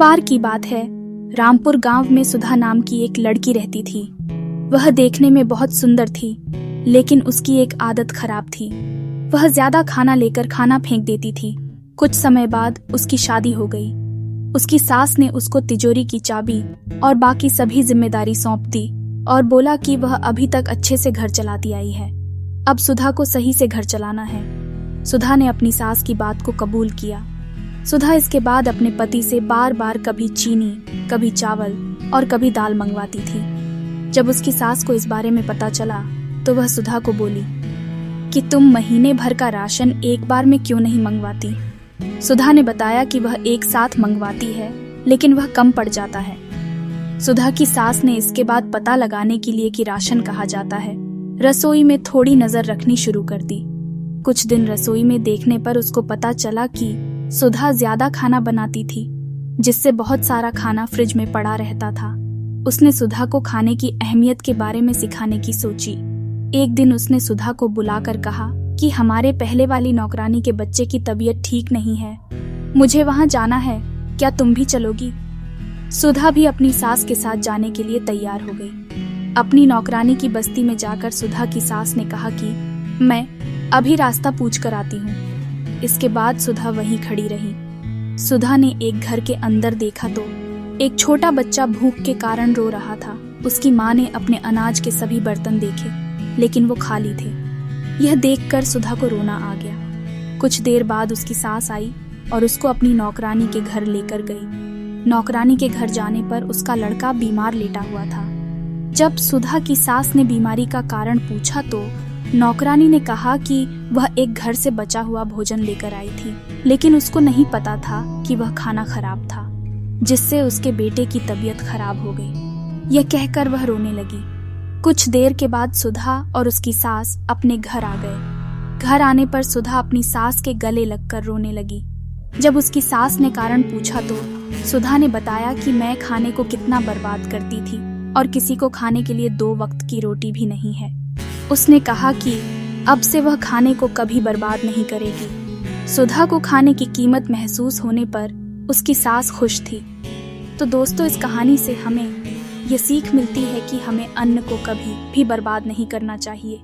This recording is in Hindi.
बार की बात है, रामपुर गांव में सुधा नाम की एक लड़की रहती थी। वह देखने में बहुत सुंदर थी, लेकिन उसकी एक आदत खराब थी। वह ज्यादा खाना लेकर खाना फेंक देती थी। कुछ समय बाद उसकी शादी हो गई। उसकी सास ने उसको तिजोरी की चाबी और बाकी सभी जिम्मेदारी सौंप दी और बोला कि वह अभी तक अच्छे से घर चलाती आई है, अब सुधा को सही से घर चलाना है। सुधा ने अपनी सास की बात को कबूल किया। सुधा इसके बाद अपने पति से बार बार कभी चीनी, कभी चावल और कभी दाल मंगवाती थी। जब उसकी सास को इस बारे में पता चला तो वह सुधा को बोली कि तुम महीने भर का राशन एक बार में क्यों नहीं मंगवाती। सुधा ने बताया कि वह एक साथ मंगवाती है, लेकिन वह कम पड़ जाता है। सुधा की सास ने इसके बाद पता लगाने के लिए कि राशन कहा जाता है, रसोई में थोड़ी नजर रखनी शुरू कर दी। कुछ दिन रसोई में देखने पर उसको पता चला कि सुधा ज्यादा खाना बनाती थी, जिससे बहुत सारा खाना फ्रिज में पड़ा रहता था। उसने सुधा को खाने की अहमियत के बारे में सिखाने की सोची। एक दिन उसने सुधा को बुलाकर कहा कि हमारे पहले वाली नौकरानी के बच्चे की तबीयत ठीक नहीं है, मुझे वहां जाना है, क्या तुम भी चलोगी? सुधा भी अपनी सास के साथ जाने के लिए तैयार हो गई। अपनी नौकरानी की बस्ती में जाकर सुधा की सास ने कहा कि मैं अभी रास्ता पूछ कर आती हूँ। इसके बाद सुधा वहीं खड़ी रही। सुधा ने एक घर के अंदर देखा तो एक छोटा बच्चा भूख के कारण रो रहा था। उसकी माँ ने अपने अनाज के सभी बर्तन देखे, लेकिन वो खाली थे। यह देखकर सुधा को रोना आ गया। कुछ देर बाद उसकी सास आई और उसको अपनी नौकरानी के घर लेकर गई। नौकरानी के घर जाने पर उसका लड़का बीमार लेटा हुआ था। जब सुधा की सास ने बीमारी का कारण पूछा तो नौकरानी ने कहा कि वह एक घर से बचा हुआ भोजन लेकर आई थी, लेकिन उसको नहीं पता था कि वह खाना खराब था, जिससे उसके बेटे की तबीयत खराब हो गई। यह कहकर वह रोने लगी। कुछ देर के बाद सुधा और उसकी सास अपने घर आ गए। घर आने पर सुधा अपनी सास के गले लगकर रोने लगी। जब उसकी सास ने कारण पूछा तो सुधा ने बताया कि मैं खाने को कितना बर्बाद करती थी और किसी को खाने के लिए 2 वक्त की रोटी भी नहीं है। उसने कहा कि अब से वह खाने को कभी बर्बाद नहीं करेगी। सुधा को खाने की कीमत महसूस होने पर उसकी सास खुश थी। तो दोस्तों, इस कहानी से हमें ये सीख मिलती है कि हमें अन्न को कभी भी बर्बाद नहीं करना चाहिए।